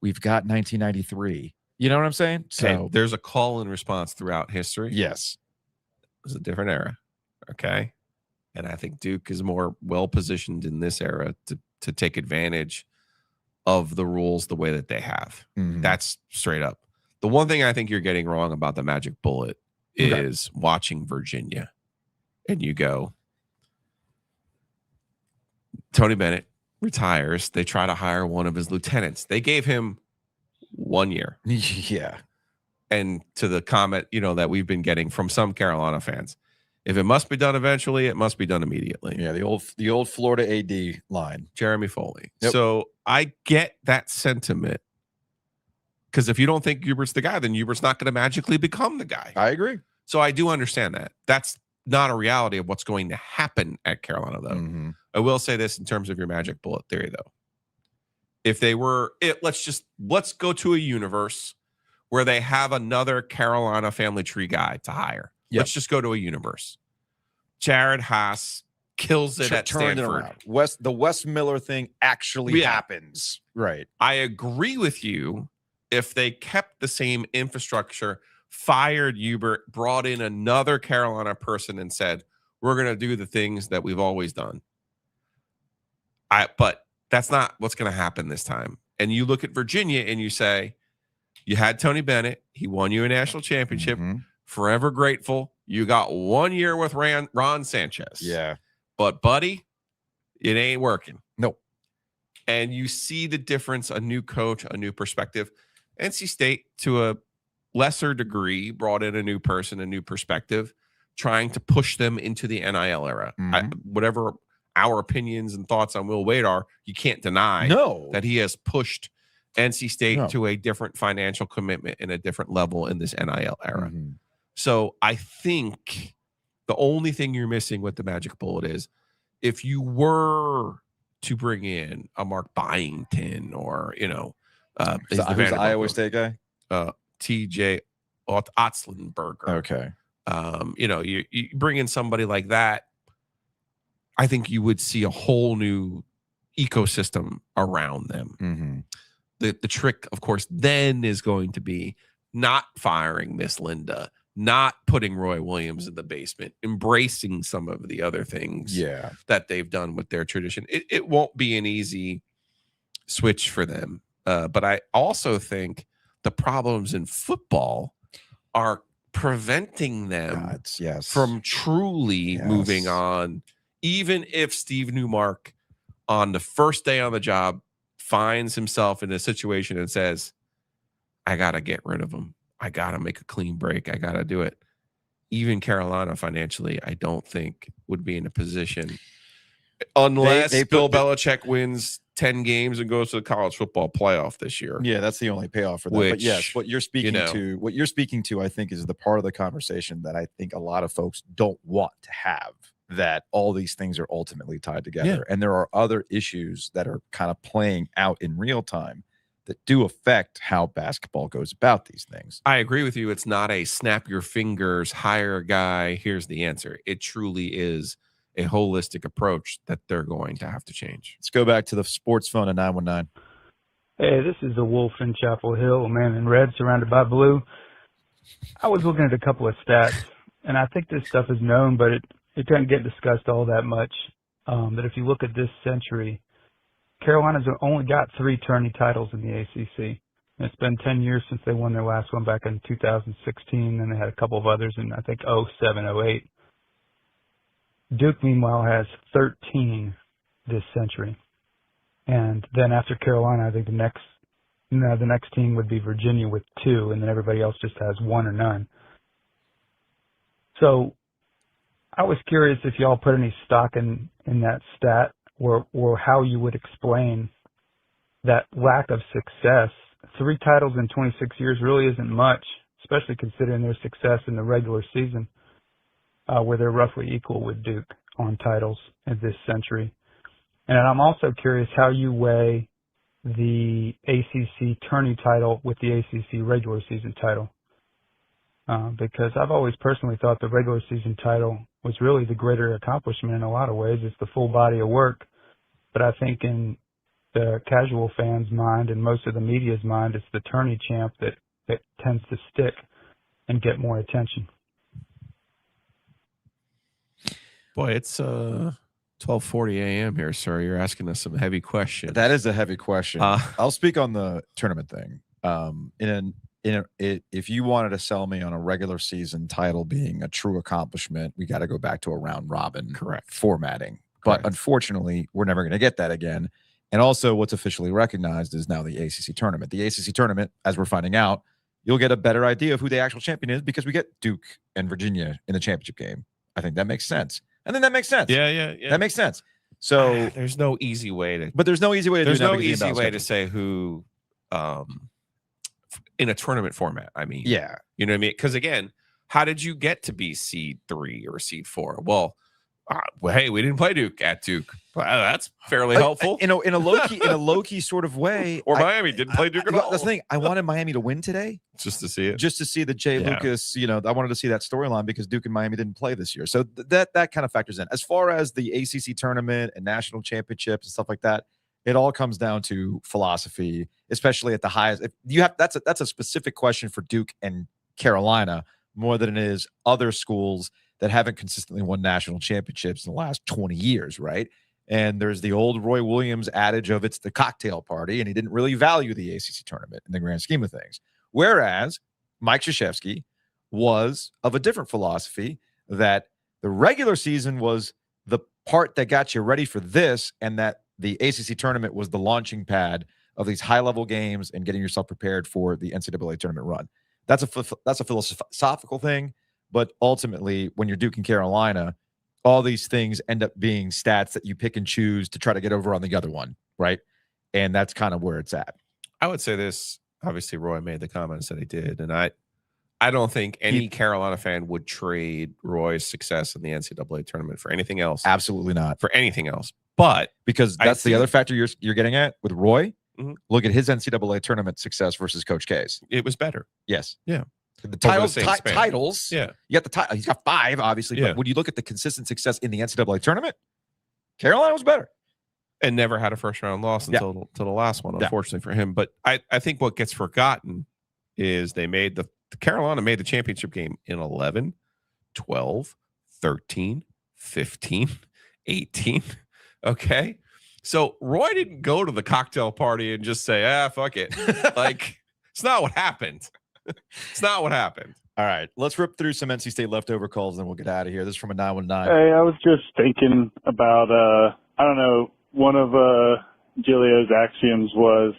We've got 1993. You know what I'm saying? So there's a call and response throughout history. Yes. It was a different era. Okay. And I think Duke is more well-positioned in this era to take advantage of the rules the way that they have. Mm-hmm. That's straight up. The one thing I think you're getting wrong about the Magic Bullet is watching Virginia. And you go, Tony Bennett retires. They try to hire one of his lieutenants. They gave him 1 year. Yeah. And to the comment, that we've been getting from some Carolina fans, if it must be done eventually, it must be done immediately. Yeah, the old Florida AD line. Jeremy Foley. Yep. So I get that sentiment. Because if you don't think Hubert's the guy, then Hubert's not going to magically become the guy. I agree. So I do understand that. That's not a reality of what's going to happen at Carolina, though. Mm-hmm. I will say this in terms of your magic bullet theory, though. If they were, let's go to a universe where they have another Carolina family tree guy to hire. Yep. Let's just go to a universe. Jared Haas kills it at Stanford. The Wes Miller thing actually happens. Right. I agree with you if they kept the same infrastructure, fired Hubert, brought in another Carolina person and said, we're going to do the things that we've always done. But that's not what's going to happen this time. And you look at Virginia and you say, you had Tony Bennett. He won you a national championship. Mm-hmm. Forever grateful. You got 1 year with Ron Sanchez. Yeah. But, buddy, it ain't working. Nope. And you see the difference, a new coach, a new perspective. NC State, to a lesser degree, brought in a new person, a new perspective, trying to push them into the NIL era. Mm-hmm. Whatever our opinions and thoughts on Will Wade are, you can't deny that he has pushed NC State to a different financial commitment and a different level in this NIL era. Mm-hmm. So I think the only thing you're missing with the Magic Bullet is if you were to bring in a Mark Byington or, who's the Iowa State guy? TJ Otzlenberger. Okay. You bring in somebody like that, I think you would see a whole new ecosystem around them. Mm-hmm. The trick, of course, then is going to be not firing Miss Linda, not putting Roy Williams in the basement, embracing some of the other things that they've done with their tradition. It won't be an easy switch for them. But I also think the problems in football are preventing them from truly moving on. Even if Steve Newmark on the first day on the job finds himself in a situation and says, I got to get rid of him. I got to make a clean break. I got to do it. Even Carolina financially, I don't think would be in a position unless Bill Belichick wins 10 games and goes to the college football playoff this year. Yeah, that's the only payoff for that. But yes, what you're speaking to, I think, is the part of the conversation that I think a lot of folks don't want to have, that all these things are ultimately tied together. Yeah. And there are other issues that are kind of playing out in real time that do affect how basketball goes about these things. I agree with you. It's not a snap your fingers, hire a guy, here's the answer. It truly is a holistic approach that they're going to have to change. Let's go back to the sports phone at 919. Hey, this is the Wolf in Chapel Hill, a man in red surrounded by blue. I was looking at a couple of stats, and I think this stuff is known, but it doesn't get discussed all that much. That if you look at this century, Carolina's only got 3 tourney titles in the ACC. It's been 10 years since they won their last one back in 2016, and they had a couple of others in, I think, 07, 08. Duke, meanwhile, has 13 this century. And then after Carolina, I think the next team would be Virginia with 2, and then everybody else just has 1 or none. So I was curious if y'all put any stock in that stat, or how you would explain that lack of success. 3 titles in 26 years really isn't much, especially considering their success in the regular season, where they're roughly equal with Duke on titles in this century. And I'm also curious how you weigh the ACC Tourney title with the ACC regular season title. Because I've always personally thought the regular season title was really the greater accomplishment in a lot of ways. It's the full body of work. But I think in the casual fan's mind and most of the media's mind, it's the Tourney champ that tends to stick and get more attention. Boy, it's 12:40 a.m. here, sir. You're asking us some heavy questions. That is a heavy question. I'll speak on the tournament thing. If you wanted to sell me on a regular season title being a true accomplishment, we got to go back to a round robin formatting. But unfortunately, we're never going to get that again. And also what's officially recognized is now the ACC tournament. The ACC tournament, as we're finding out, you'll get a better idea of who the actual champion is because we get Duke and Virginia in the championship game. I think that makes sense. And then that makes sense. Yeah. That makes sense. So there's no easy way to. But there's no easy way to. There's no easy way to say who, in a tournament format. I mean, yeah, you know what I mean? Because again, how did you get to be seed 3 or seed 4? Well, hey, we didn't play Duke at Duke. Well, that's fairly helpful. In a low key sort of way. Or Miami didn't play Duke at all. That's the thing. I wanted Miami to win today, just to see it. Just to see the Jay Lucas. I wanted to see that storyline because Duke and Miami didn't play this year. So that kind of factors in. As far as the ACC tournament and national championships and stuff like that, it all comes down to philosophy, especially at the highest. If you have that's a specific question for Duke and Carolina more than it is other schools that haven't consistently won national championships in the last 20 years, right? And there's the old Roy Williams adage of it's the cocktail party, and he didn't really value the ACC tournament in the grand scheme of things. Whereas Mike Krzyzewski was of a different philosophy, that the regular season was the part that got you ready for this, and that the ACC tournament was the launching pad of these high-level games and getting yourself prepared for the NCAA tournament run. That's a philosophical thing. But ultimately, when you're Duke and Carolina, all these things end up being stats that you pick and choose to try to get over on the other one, right? And that's kind of where it's at. I would say this. Obviously, Roy made the comments that he did, and I don't think any Carolina fan would trade Roy's success in the NCAA tournament for anything else. Absolutely not. For anything else. But because that's the other factor you're getting at with Roy. Mm-hmm. Look at his NCAA tournament success versus Coach K's. It was better. Yes. Yeah. The titles. Yeah. You got the title. He's got 5, obviously. Yeah. But when you look at the consistent success in the NCAA tournament, Carolina was better. And never had a first round loss until the last one, unfortunately for him. But I think what gets forgotten is they made the Carolina made the championship game in 11, 12, 13, 15, 18. Okay. So Roy didn't go to the cocktail party and just say, fuck it. Like, it's not what happened. It's not what happened. All right, let's rip through some NC State leftover calls, and then we'll get out of here. This is from a 919. Hey, I was just thinking about, I don't know, one of Giglio's axioms was,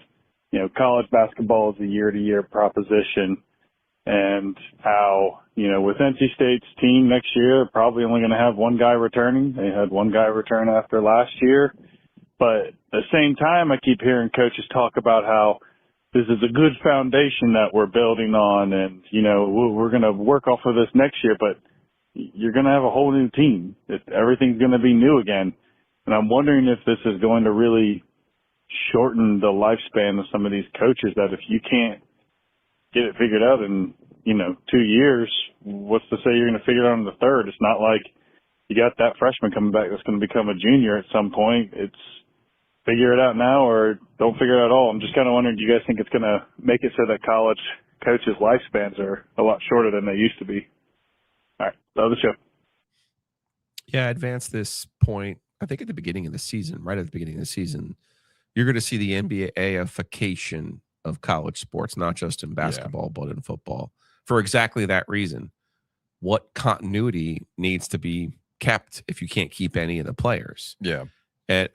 college basketball is a year-to-year proposition, and how, with NC State's team next year, probably only going to have one guy returning. They had one guy return after last year. But at the same time, I keep hearing coaches talk about how this is a good foundation that we're building on, and, we're going to work off of this next year, but you're going to have a whole new team. Everything's going to be new again. And I'm wondering if this is going to really shorten the lifespan of some of these coaches, that if you can't get it figured out in, 2 years, what's to say you're going to figure it out in the third? It's not like you got that freshman coming back that's going to become a junior at some point. It's figure it out now or don't figure it out at all. I'm just kind of wondering, do you guys think it's going to make it so that college coaches' lifespans are a lot shorter than they used to be? All right. Love the show. Yeah, I advanced this point, I think at the beginning of the season, right at the beginning of the season, you're going to see the NBAification of college sports, not just in basketball, but in football, for exactly that reason. What continuity needs to be kept if you can't keep any of the players? Yeah. And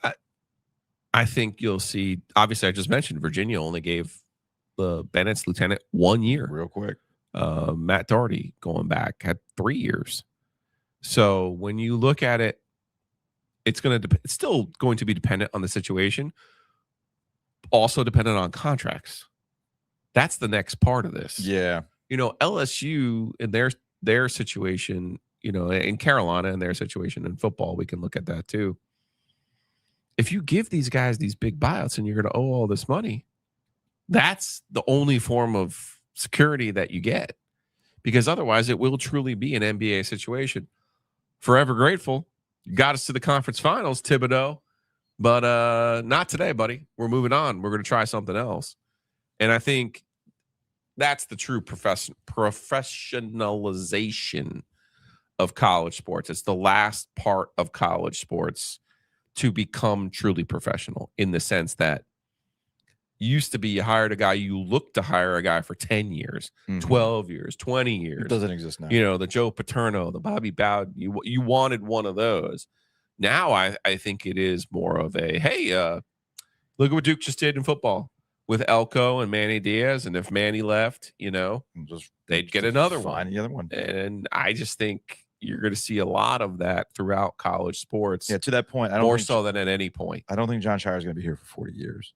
I think you'll see, obviously, I just mentioned Virginia only gave the Bennett's lieutenant 1 year. Real quick. Matt Doherty going back had 3 years. So when you look at it, it's still going to be dependent on the situation, also dependent on contracts. That's the next part of this. Yeah. LSU in their situation, in Carolina and their situation in football, we can look at that too. If you give these guys these big buyouts and you're going to owe all this money, that's the only form of security that you get, because otherwise it will truly be an NBA situation. Forever grateful. You got us to the conference finals, Thibodeau, but not today, buddy. We're moving on. We're going to try something else. And I think that's the true professionalization of college sports. It's the last part of college sports to become truly professional, in the sense that used to be you hired a guy, you look to hire a guy for 10 years, 12 years, 20 years. It doesn't exist now. The Joe Paterno, the Bobby Bowden, you wanted one of those. Now I think it is more of a, hey, look at what Duke just did in football with Elko and Manny Diaz. And if Manny left, they'd get another one. The other one. And I just think you're going to see a lot of that throughout college sports. Yeah, to that point, more so than at any point. I don't think John Shire is going to be here for 40 years.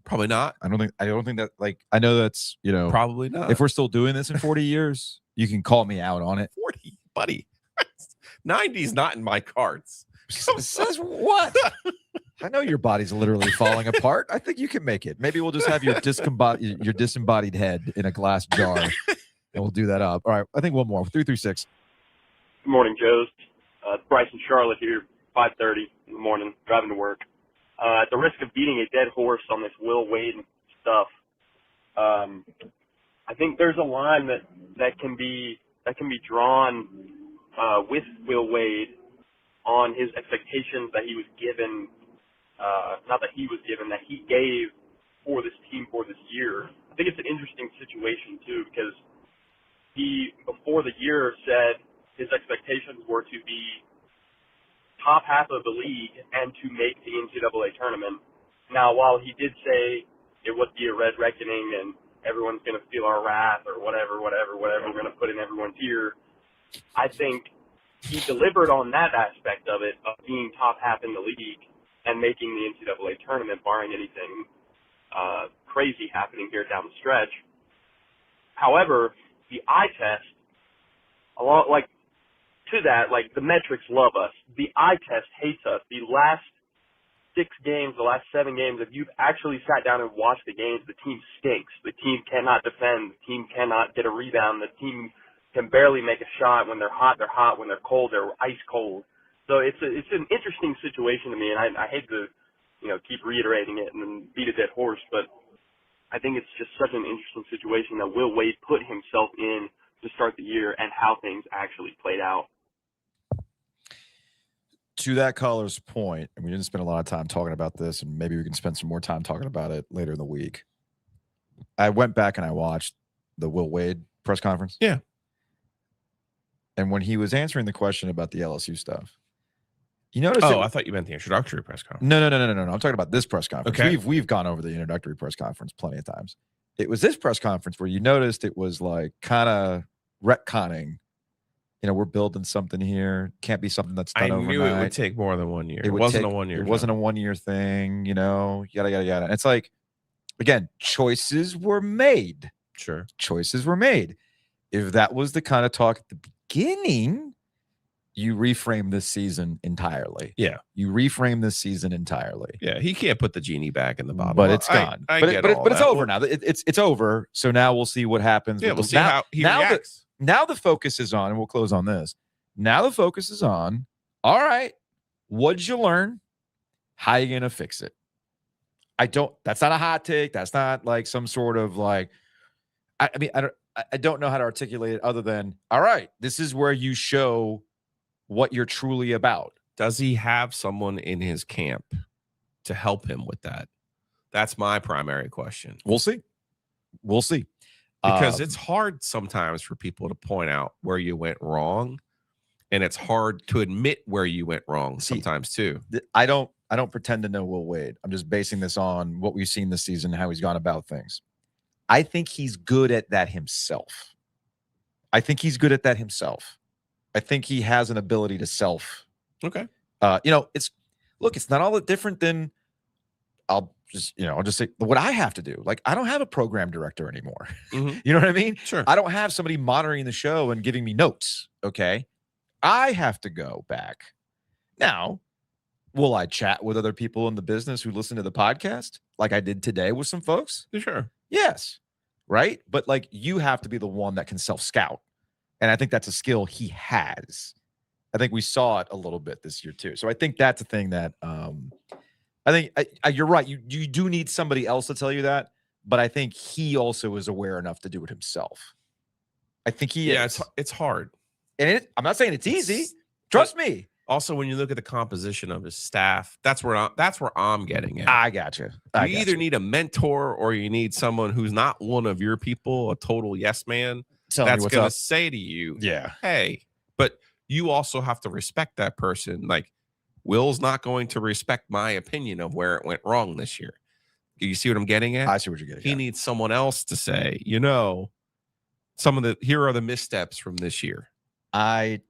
Probably not. I don't think that, I know that's, probably not. If we're still doing this in 40 years, you can call me out on it. 40, buddy. 90's not in my cards. Says what? I know your body's literally falling apart. I think you can make it. Maybe we'll just have your disembodied head in a glass jar, and we'll do that up. All right. I think one more. 336. Good morning, Joes. Bryce in Charlotte here, 5:30 in the morning, driving to work. At the risk of beating a dead horse on this Will Wade stuff, I think there's a line that can be drawn with Will Wade on his expectations that he was given, that he gave for this team for this year. I think it's an interesting situation too, because he, before the year, said his expectations were to be top half of the league and to make the NCAA tournament. Now, while he did say it would be a red reckoning and everyone's going to feel our wrath or whatever we're going to put in everyone's ear, I think he delivered on that aspect of it, of being top half in the league and making the NCAA tournament, barring anything crazy happening here down the stretch. However, the eye test, the metrics love us. The eye test hates us. The last 6 games, the last 7 games, if you've actually sat down and watched the games, the team stinks. The team cannot defend. The team cannot get a rebound. The team can barely make a shot. When they're hot, they're hot. When they're cold, they're ice cold. So it's an interesting situation to me, and I hate to keep reiterating it and then beat a dead horse, but I think it's just such an interesting situation that Will Wade put himself in to start the year and how things actually played out. To that caller's point, and we didn't spend a lot of time talking about this, and maybe we can spend some more time talking about it later in the week. I went back and I watched the Will Wade press conference. Yeah. And when he was answering the question about the LSU stuff, you notice. I thought you meant the introductory press conference. No. I'm talking about this press conference. Okay. We've gone over the introductory press conference plenty of times. It was this press conference where you noticed it was like kind of retconning. We're building something here. Can't be something that's done overnight. I knew it would take more than 1 year. It wasn't a 1 year. It wasn't a 1 year thing, yada, yada, yada. And it's like, again, choices were made. Sure. Choices were made. If that was the kind of talk at the beginning, you reframe this season entirely. Yeah. You reframe this season entirely. Yeah. He can't put the genie back in the bottle. But it's gone. But it's over now. It's over. So now we'll see what happens. Yeah, we'll see how he reacts. Now the focus is on, and we'll close on this. Now the focus is on, all right, what'd you learn? How you going to fix it? That's not a hot take. That's not like some sort of I don't know how to articulate it other than, all right, this is where you show what you're truly about. Does he have someone in his camp to help him with that? That's my primary question. We'll see. we'll see. Because it's hard sometimes for people to point out where you went wrong, and it's hard to admit where you went wrong sometimes too. I don't pretend to know Will Wade. I'm just basing this on what we've seen this season, how he's gone about things. I think he's good at that himself. I think he has an ability to self. Okay. It's not all that different than I'll just say what I have to do. Like, I don't have a program director anymore. Mm-hmm. You know what I mean? Sure. I don't have somebody monitoring the show and giving me notes. Okay. I have to go back. Now, will I chat with other people in the business who listen to the podcast like I did today with some folks? Sure. Yes. Right. But like, you have to be the one that can self-scout. And I think that's a skill he has. I think we saw it a little bit this year too. So I think that's a thing that I think you're right. You do need somebody else to tell you that, but I think he also is aware enough to do it himself. I think he is. It's hard. And I'm not saying it's easy. Trust me. Also, when you look at the composition of his staff, that's where I'm getting at. I got you. You either need a mentor or you need someone who's not one of your people, a total yes man, that's going to say to you, yeah, hey, but you also have to respect that person. Like, Will's not going to respect my opinion of where it went wrong this year. Do you see what I'm getting at? I see what you're getting at. He needs someone else to say, here are the missteps from this year. I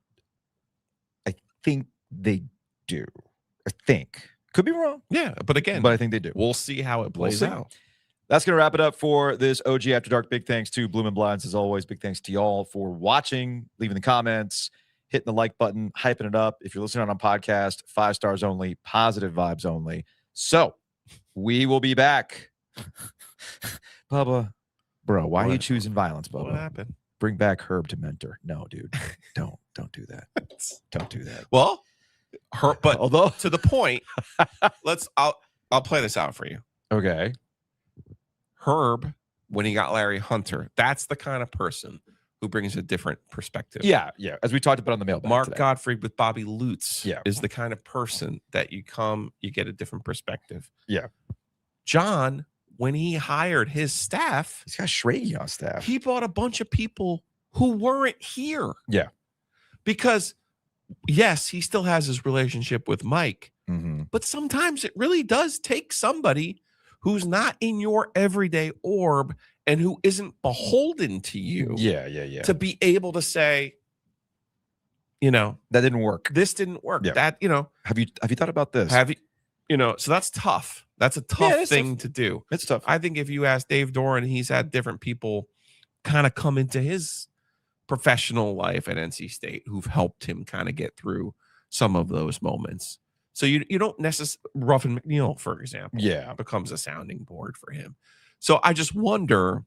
think they do. I think. Could be wrong. Yeah, but again, I think they do. We'll see how it plays out. That's going to wrap it up for this OG After Dark. Big thanks to Bloomin Blinds, as always. Big thanks to y'all for watching, leaving the comments, hitting the like button, hyping it up. If you're listening on podcast, 5 stars only, positive vibes only. So we will be back. Bubba, bro, why are you choosing violence, Bubba? What happened? Bring back Herb to mentor. No, dude. Don't do that. Don't do that. Well, but although to the point, I'll play this out for you. Okay. Herb, when he got Larry Hunter, that's the kind of person who brings a different perspective. Yeah. As we talked about on the mailbag. Mark today. Gottfried with Bobby Lutz is the kind of person that you get a different perspective. Yeah. John, when he hired his staff, he's got Schrage on staff. He brought a bunch of people who weren't here. Yeah. Because, yes, he still has his relationship with Mike, but sometimes it really does take somebody who's not in your everyday orb and who isn't beholden to you. Yeah. To be able to say, that didn't work. This didn't work. Yeah. That, Have you thought about this? So that's tough. That's a tough thing to do. It's tough. I think if you ask Dave Doran, he's had different people kind of come into his professional life at NC State who've helped him kind of get through some of those moments. So you don't necessarily, Ruffin McNeil, for example, becomes a sounding board for him. So I just wonder,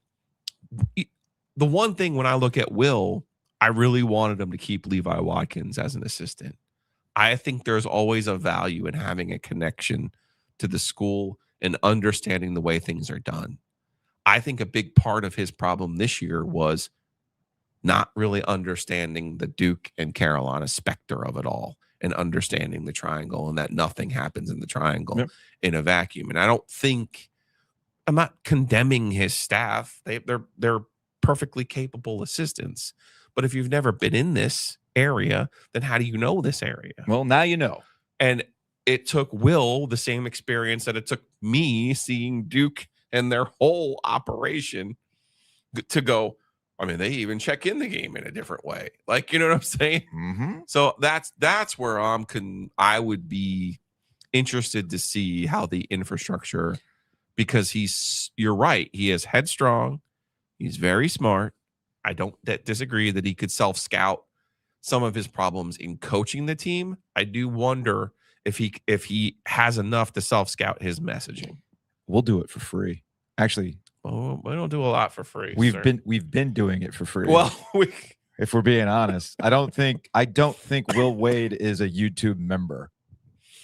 the one thing when I look at Will, I really wanted him to keep Levi Watkins as an assistant. I think there's always a value in having a connection to the school and understanding the way things are done. I think a big part of his problem this year was not really understanding the Duke and Carolina specter of it all and understanding the triangle and that nothing happens in the triangle in a vacuum. And I'm not condemning his staff. They're perfectly capable assistants. But if you've never been in this area, then how do you know this area? Well, now you know. And it took Will the same experience that it took me seeing Duke and their whole operation to go, they even check in the game in a different way. Like, you know what I'm saying? Mm-hmm. So that's where I would be interested to see how the infrastructure, because you're right. He is headstrong. He's very smart. I don't disagree that he could self-scout some of his problems in coaching the team. I do wonder if he has enough to self-scout his messaging. We'll do it for free. Actually, we don't do a lot for free. We've been doing it for free. Well, if we're being honest, I don't think Will Wade is a YouTube member.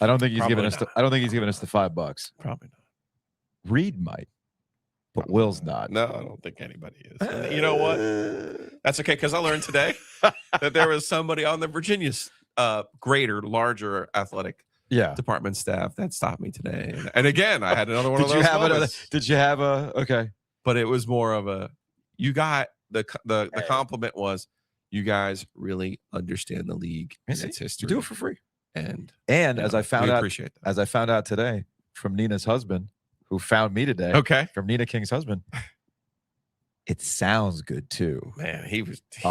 I don't think he's given us the $5. Probably not. Reed might, but Will's not. No, I don't think anybody is. And you know what? That's okay, because I learned today that there was somebody on the Virginia's larger athletic department staff that stopped me today. And again, I had another one of those moments. Did you have okay. but it was more of a, you got the compliment was, you guys really understand the league and its history. You do it for free. And as I found out today from Nina's husband, who found me today. Okay. From Nina King's husband. It sounds good too. Man, he was just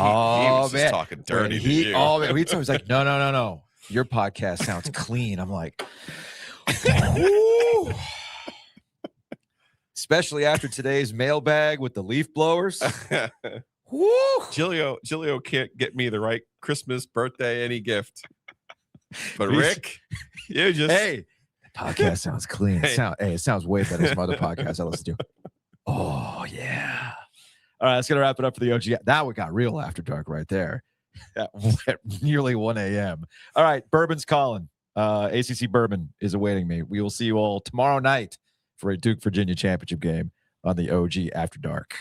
talking dirty. He was like, no. Your podcast sounds clean. I'm like, especially after today's mailbag with the leaf blowers. Woo! Giglio can't get me the right Christmas, birthday, any gift. But Rick, you just the podcast sounds clean. It sounds way better than some other podcasts I listen to. Oh yeah. All right, that's gonna wrap it up for the OG. Now we got real after dark right there. At nearly 1 a.m. All right, Bourbon's calling. ACC Bourbon is awaiting me. We will see you all tomorrow night for a Duke Virginia championship game on the OG After Dark.